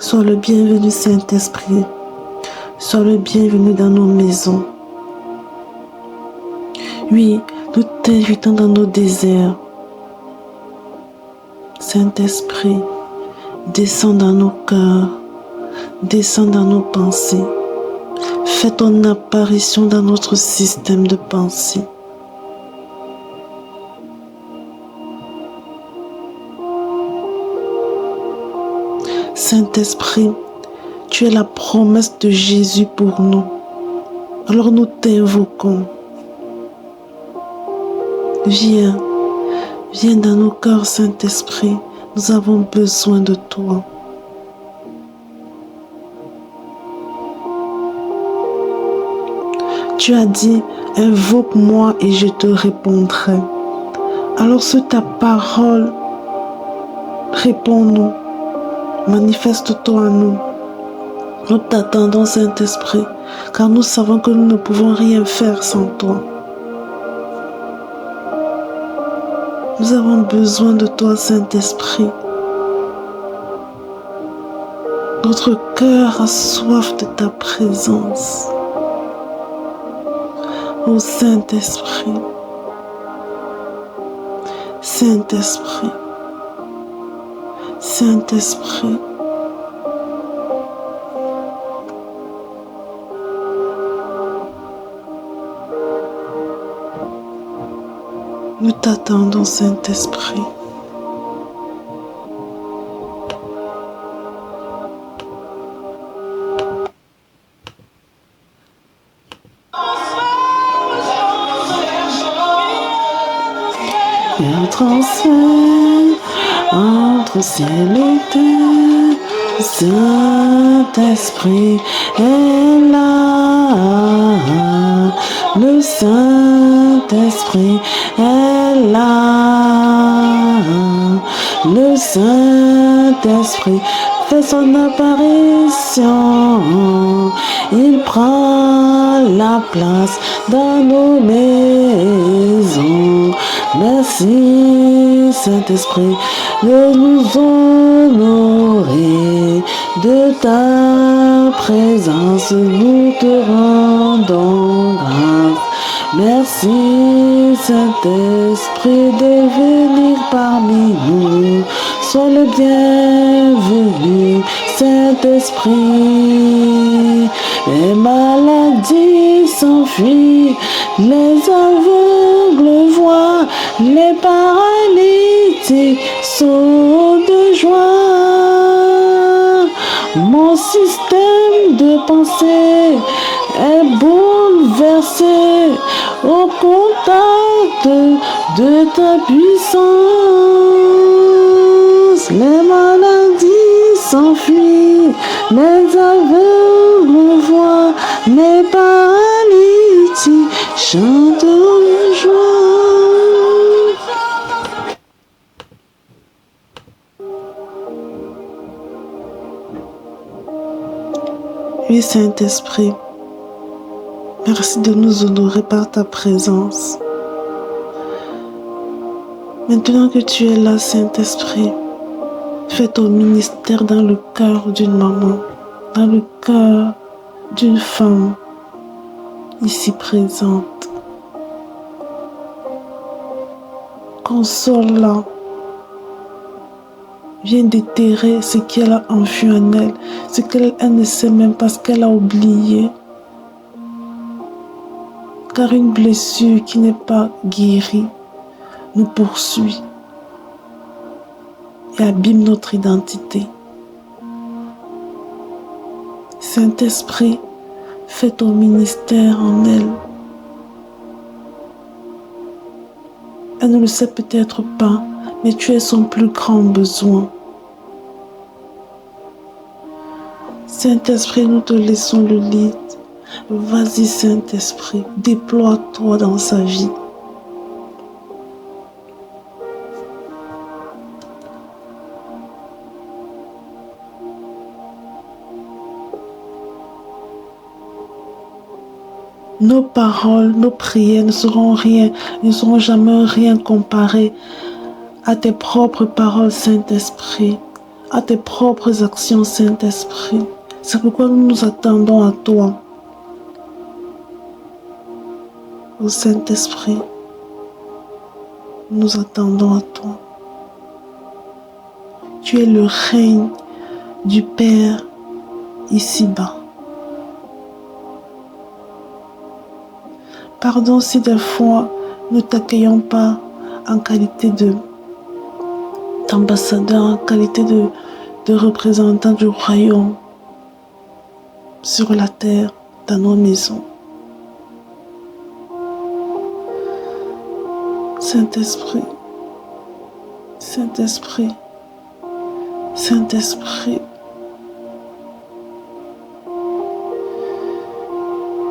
Sois le bienvenu, Saint-Esprit. Sois le bienvenu dans nos maisons. Oui, nous t'invitons dans nos déserts. Saint-Esprit, descends dans nos cœurs, descends dans nos pensées. Fais ton apparition dans notre système de pensée. Saint-Esprit, tu es la promesse de Jésus pour nous. Alors nous t'invoquons. Viens, viens dans nos cœurs, Saint-Esprit. Nous avons besoin de toi. Tu as dit, invoque-moi et je te répondrai. Alors sur ta parole, réponds-nous. Manifeste-toi à nous. Nous t'attendons, Saint-Esprit, car nous savons que nous ne pouvons rien faire sans toi. Nous avons besoin de toi, Saint-Esprit. Notre cœur a soif de ta présence. Ô Saint-Esprit, Saint-Esprit, Saint-Esprit, nous t'attendons, Saint-Esprit. Entre ciel et terre, Saint-Esprit est là. Le Saint-Esprit est là. Le Saint-Esprit fait son apparition. Il prend la place dans nos maisons. Merci, Saint-Esprit, de nous honorer de ta présence. Nous te rendons grâce. Merci, Saint-Esprit, de venir parmi nous. Sois le bienvenu, Saint-Esprit. Les maladies s'enfuient, les aveugles voient, les paralytiques sautent de joie. Mon système de pensée est bouleversé au contact de ta puissance. Les maladies s'enfuient, les aveugles voient, les paralytiques chantent de joie. Oui, Saint-Esprit, merci de nous honorer par ta présence. Maintenant que tu es là, Saint-Esprit, fais ton ministère dans le cœur d'une maman, dans le cœur d'une femme ici présente. Console-la. Viens déterrer ce qu'elle a enfui en elle, ce qu'elle ne sait même pas, ce qu'elle a oublié. Car une blessure qui n'est pas guérie nous poursuit et abîme notre identité. Saint-Esprit, fais ton ministère en elle. Elle ne le sait peut-être pas, mais tu es son plus grand besoin. Saint-Esprit, nous te laissons le lead. Vas-y, Saint-Esprit, déploie-toi dans sa vie. Nos paroles, nos prières ne seront jamais rien comparées à tes propres paroles, Saint-Esprit. à tes propres actions, Saint-Esprit. C'est pourquoi nous nous attendons à toi. Ô Saint-Esprit, nous attendons à toi. Tu es le règne du Père ici-bas. Pardon si des fois nous ne t'accueillons pas en qualité d'ambassadeur, en qualité de représentant du royaume sur la terre, dans nos maisons. Saint-Esprit, Saint-Esprit, Saint-Esprit,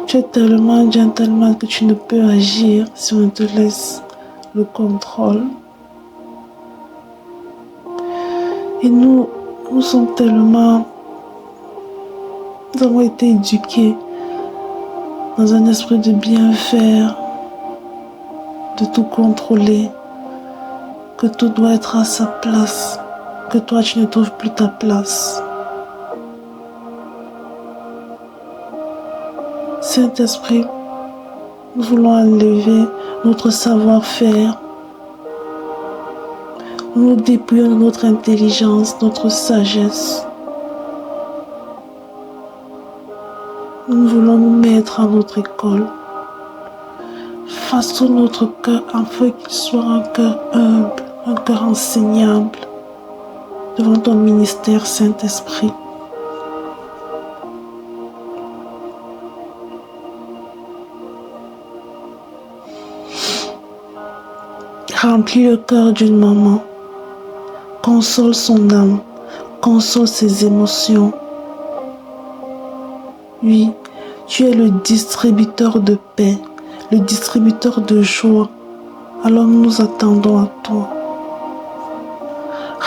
tu es tellement gentleman que tu ne peux agir si on te laisse le contrôle. Et nous sommes tellement... Nous avons été éduqués dans un esprit de bien faire, de tout contrôler, que tout doit être à sa place, que toi tu ne trouves plus ta place. Saint-Esprit, nous voulons enlever notre savoir-faire. Nous dépouillons de notre intelligence, notre sagesse. Nous voulons nous mettre à notre école. Façonne notre cœur afin qu'il soit un cœur humble, un cœur enseignable devant ton ministère, Saint-Esprit. Remplis le cœur d'une maman. Console son âme. Console ses émotions. Oui, tu es le distributeur de paix, le distributeur de joie. Alors nous nous attendons à toi.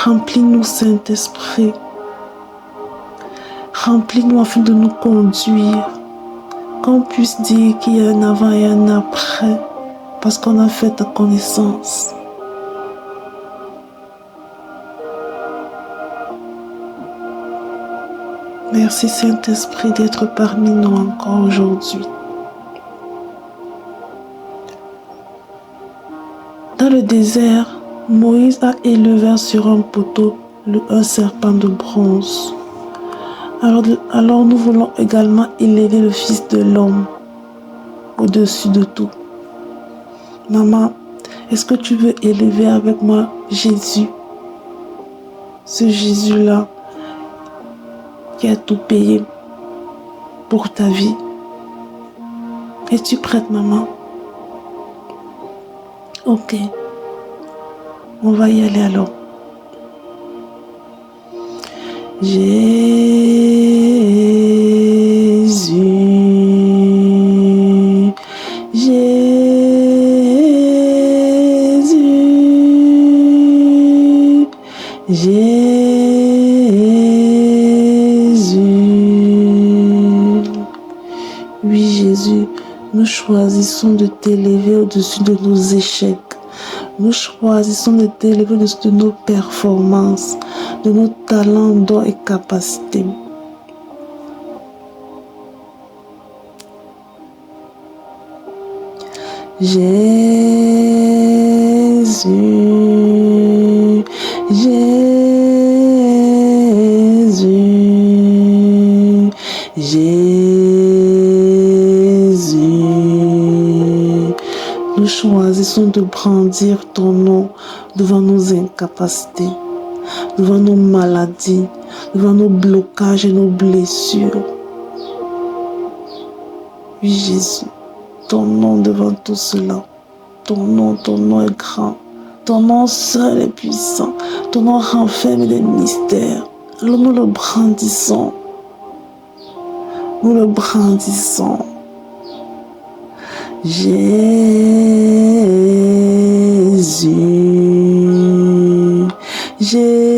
Remplis-nous, Saint-Esprit. Remplis-nous afin de nous conduire. Qu'on puisse dire qu'il y a un avant et un après, parce qu'on a fait ta connaissance. Merci Saint-Esprit d'être parmi nous encore aujourd'hui. Dans le désert, Moïse a élevé sur un poteau un serpent de bronze. Alors nous voulons également élever le Fils de l'homme au-dessus de tout. Maman, est-ce que tu veux élever avec moi Jésus? Ce Jésus-là qui a tout payé pour ta vie. Es-tu prête, maman? Ok. On va y aller alors. Jésus, Jésus, Jésus. Oui, Jésus, nous choisissons de t'élever au-dessus de nos échecs. Nous choisissons de t'élever au-dessus de nos performances, de nos talents, dons et capacités. Jésus, Jésus, Jésus. Nous choisissons de brandir ton nom devant nos incapacités, devant nos maladies, devant nos blocages et nos blessures. Oui, Jésus, ton nom devant tout cela. Ton nom est grand. Ton nom seul est puissant. Ton nom renferme des mystères. Alors nous le brandissons. Nous le brandissons. Jésus, Jésus,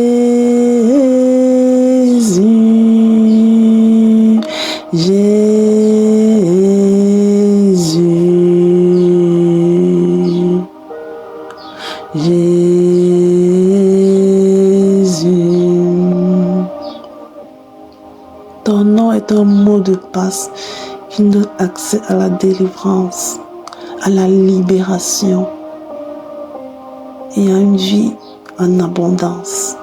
Jésus, Jésus. est un mot de passe qui nous donne accès à la délivrance, à la libération et à une vie en abondance.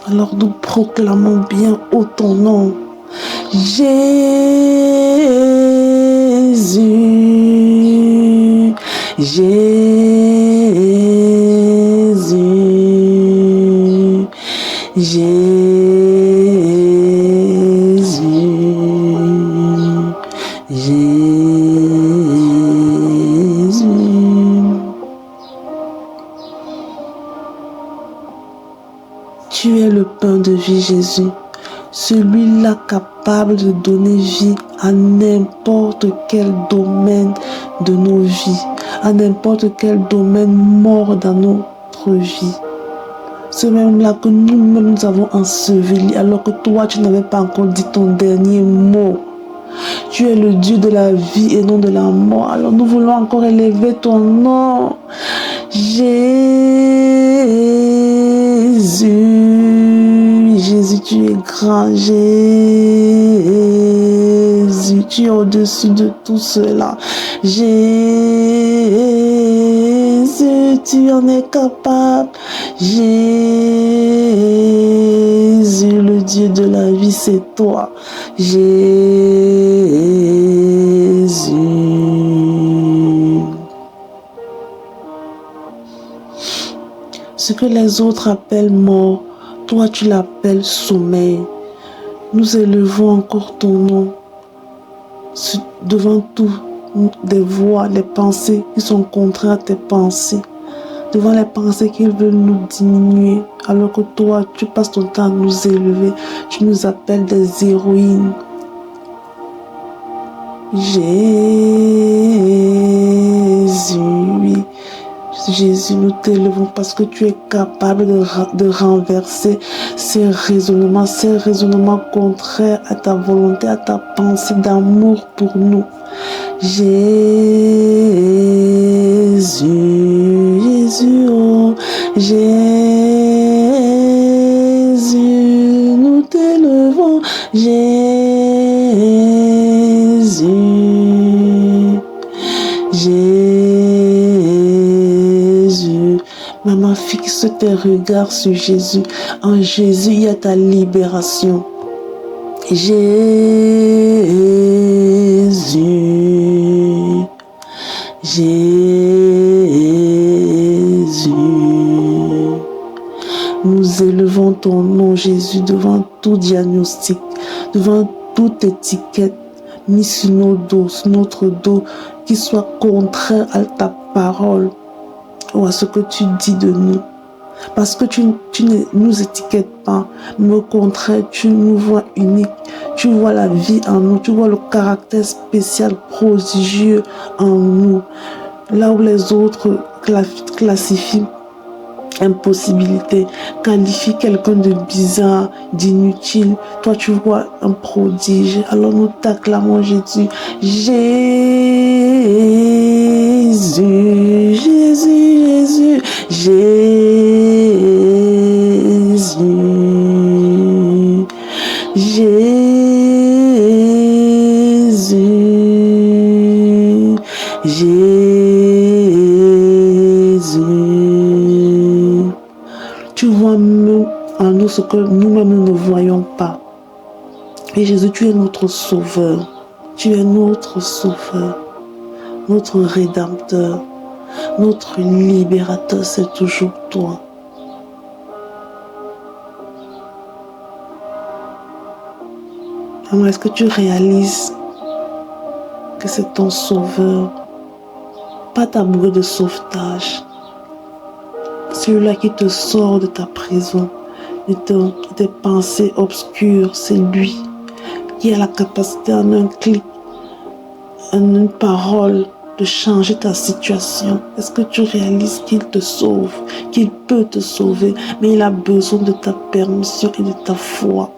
Alors nous proclamons bien haut ton nom. Jésus, Jésus, Jésus, Jésus. Tu es le pain de vie, Jésus, celui-là capable de donner vie à n'importe quel domaine de nos vies, à n'importe quel domaine mort dans notre vie. Ce même-là que nous-mêmes nous avons enseveli alors que toi, tu n'avais pas encore dit ton dernier mot. Tu es le Dieu de la vie et non de la mort. Alors nous voulons encore élever ton nom. Jésus, Jésus, tu es grand. Jésus, tu es au-dessus de tout cela. Jésus, tu en es capable. Jésus, le Dieu de la vie, c'est toi. Jésus. Ce que les autres appellent mort, toi tu l'appelles sommeil. Nous élevons encore ton nom devant tout, des voix, les pensées qui sont contraires à tes pensées, devant les pensées qui veulent nous diminuer, alors que toi tu passes ton temps à nous élever, tu nous appelles des héroïnes. Jésus, oui. Jésus, nous t'élevons parce que tu es capable de renverser ces raisonnements contraires à ta volonté, à ta pensée d'amour pour nous. Jésus, Jésus, oh, Jésus, nous t'élevons, Jésus, Jésus. Maman, fixe tes regards sur Jésus. En Jésus, il y a ta libération. Jésus, Jésus. Nous élevons ton nom, Jésus, devant tout diagnostic, devant toute étiquette mise sur nos dos, sur notre dos, qui soit contraire à ta parole ou à ce que tu dis de nous. Parce que tu ne nous étiquettes pas, mais au contraire, tu nous vois uniques. Tu vois la vie en nous, tu vois le caractère spécial, prodigieux en nous. Là où les autres classifient impossibilité, qualifient quelqu'un de bizarre, d'inutile, toi tu vois un prodige. Alors nous t'acclamons Jésus. Jésus, Jésus, Jésus, Jésus, Jésus. Tu vois même en nous ce que nous-mêmes nous ne voyons pas. Et Jésus, tu es notre sauveur. Tu es notre sauveur, notre rédempteur, notre libérateur, c'est toujours toi. Maman, est-ce que tu réalises que c'est ton sauveur, pas ta bouée de sauvetage, celui-là qui te sort de ta prison, de tes pensées obscures, c'est lui qui a la capacité en un clic, en une parole, de changer ta situation. Est-ce que tu réalises qu'il te sauve, qu'il peut te sauver, mais il a besoin de ta permission et de ta foi.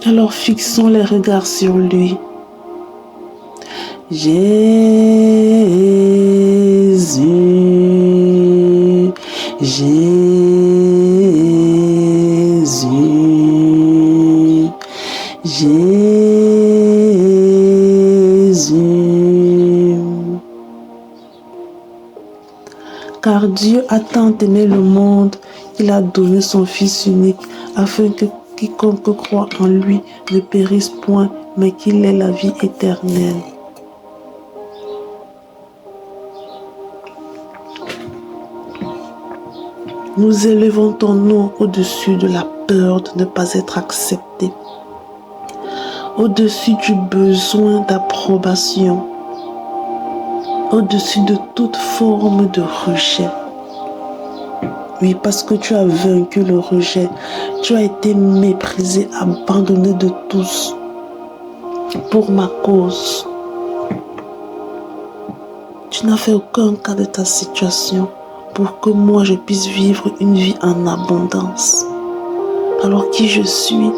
Alors fixons les regards sur lui. Jésus, Jésus, Car Dieu a tant aimé le monde qu'il a donné son Fils unique, afin que quiconque croit en lui ne périsse point, mais qu'il ait la vie éternelle. Nous élevons ton nom au-dessus de la peur de ne pas être accepté, au-dessus du besoin d'approbation, au-dessus de toute forme de rejet. Oui, parce que tu as vaincu le rejet, tu as été méprisé, abandonné de tous pour ma cause. Tu n'as fait aucun cas de ta situation pour que moi je puisse vivre une vie en abondance. Alors qui je suis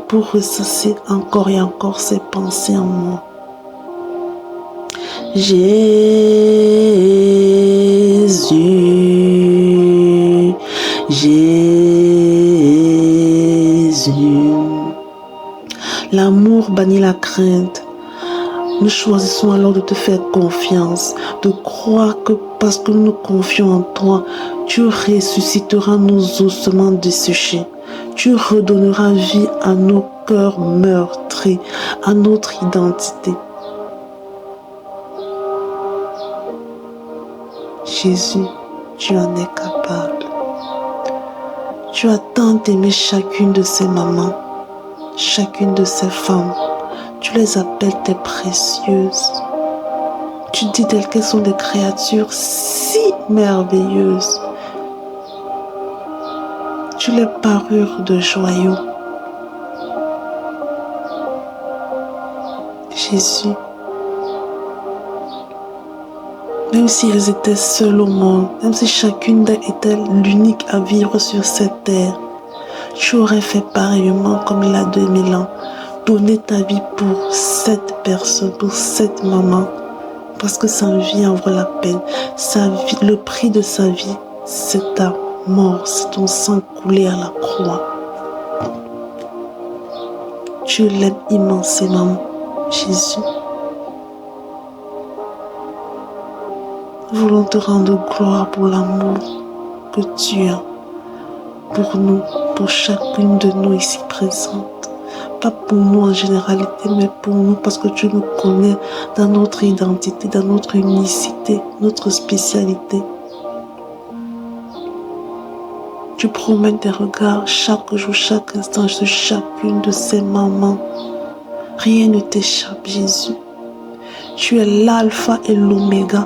pour ressasser encore et encore ces pensées en moi? Jésus, Jésus. L'amour bannit la crainte. Nous choisissons alors de te faire confiance, de croire que parce que nous nous confions en toi, tu ressusciteras nos ossements desséchés. Tu redonneras vie à nos cœurs meurtris, à notre identité. Jésus, tu en es capable. Tu as tant aimé chacune de ces mamans, chacune de ces femmes. Tu les appelles tes précieuses. Tu dis d'elles qu'elles sont des créatures si merveilleuses. Tu les parures de joyaux. Jésus, même si elles étaient seules au monde, même si chacune d'elles était l'unique à vivre sur cette terre, tu aurais fait pareillement comme il y a 2000 ans. Donner ta vie pour cette personne, pour cette maman, parce que sa vie en vaut la peine. Sa vie, le prix de sa vie, c'est ta mort, c'est ton sang coulé à la croix. Tu l'aimes immensément, Jésus. Nous voulons te rendre gloire pour l'amour que tu as pour nous, pour chacune de nous ici présentes. Pas pour nous en généralité, mais pour nous parce que tu nous connais dans notre identité, dans notre unicité, notre spécialité. Tu promènes tes regards chaque jour, chaque instant sur chacune de ces mamans. Rien ne t'échappe, Jésus. Tu es l'alpha et l'oméga.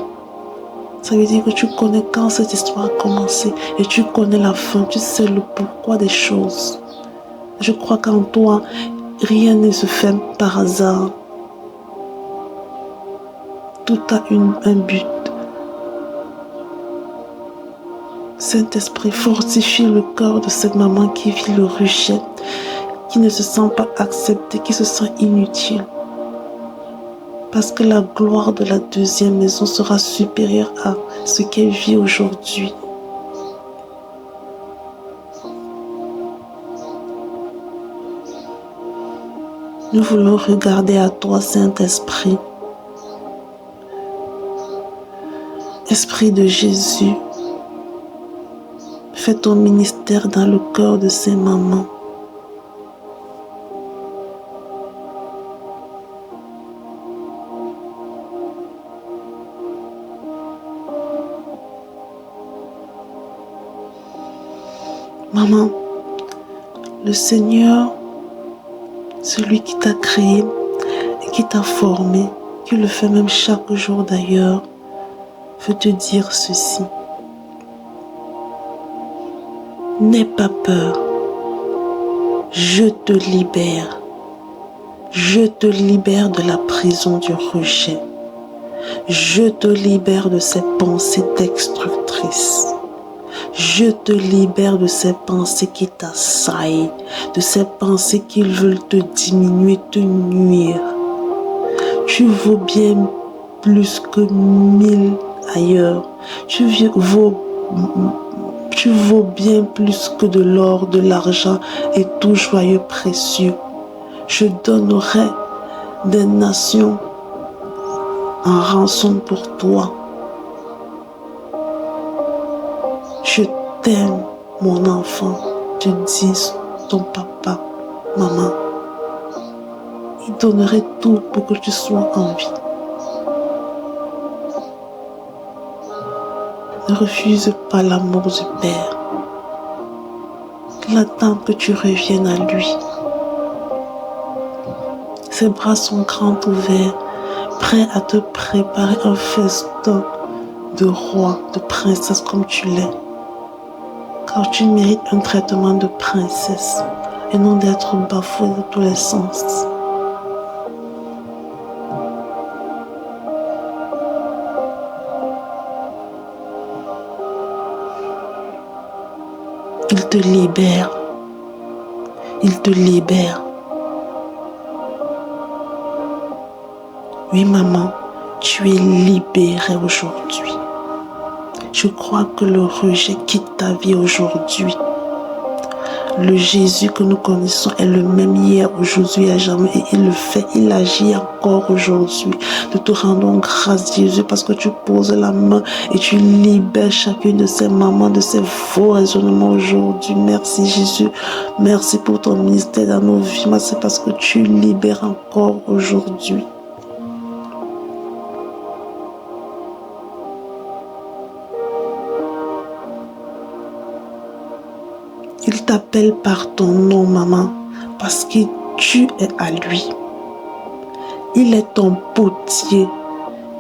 Ça veut dire que tu connais quand cette histoire a commencé et tu connais la fin, tu sais le pourquoi des choses. Je crois qu'en toi, rien ne se fait par hasard. Tout a un but. Saint-Esprit, fortifie le cœur de cette maman qui vit le rejet, qui ne se sent pas acceptée, qui se sent inutile. Parce que la gloire de la deuxième maison sera supérieure à ce qu'elle vit aujourd'hui. Nous voulons regarder à toi, Saint-Esprit. Esprit de Jésus, fais ton ministère dans le cœur de ces mamans. Maman, le Seigneur, celui qui t'a créé et qui t'a formé, qui le fait même chaque jour d'ailleurs, veut te dire ceci. N'aie pas peur, je te libère. Je te libère de la prison du rejet. Je te libère de ces pensées destructrices. Je te libère de ces pensées qui t'assaillent, de ces pensées qui veulent te diminuer, te nuire. Tu vaux bien plus que 1000 ailleurs. Tu vaux bien plus que de l'or, de l'argent et tout joyeux précieux. Je donnerai des nations en rançon pour toi. Je t'aime, mon enfant. Tu dis ton papa, maman. Il donnerait tout pour que tu sois en vie. Ne refuse pas l'amour du Père. Il attend que tu reviennes à lui. Ses bras sont grands ouverts, prêts à te préparer un festin de roi, de princesse comme tu l'es. Car tu mérites un traitement de princesse et non d'être bafoué de tous les sens. Il te libère. Il te libère. Oui, maman, tu es libérée aujourd'hui. Je crois que le rejet quitte ta vie aujourd'hui. Le Jésus que nous connaissons est le même hier, aujourd'hui et à jamais. Et il le fait, il agit encore aujourd'hui. Nous te rendons grâce, Jésus, parce que tu poses la main et tu libères chacune de ces mamans, de ces faux raisonnements aujourd'hui. Merci, Jésus. Merci pour ton ministère dans nos vies. Merci parce que tu libères encore aujourd'hui. Il t'appelle par ton nom, maman, parce que tu es à lui. Il est ton potier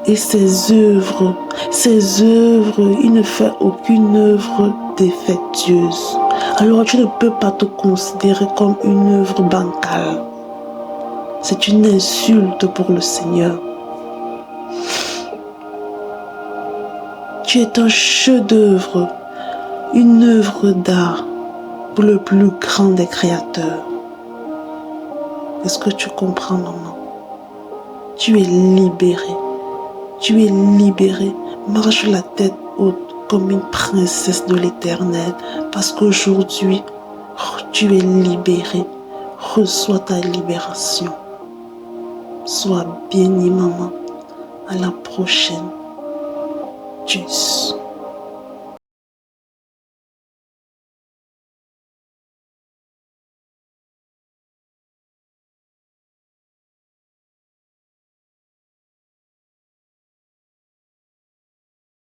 et ses œuvres, il ne fait aucune œuvre défectueuse. Alors tu ne peux pas te considérer comme une œuvre bancale. C'est une insulte pour le Seigneur. Tu es un chef-d'œuvre, une œuvre d'art pour le plus grand des créateurs. Est-ce que tu comprends, maman? Tu es libérée. Tu es libérée. Marche la tête haute comme une princesse de l'Éternel. Parce qu'aujourd'hui, tu es libérée. Reçois ta libération. Sois bénie, maman. À la prochaine. Tchuss.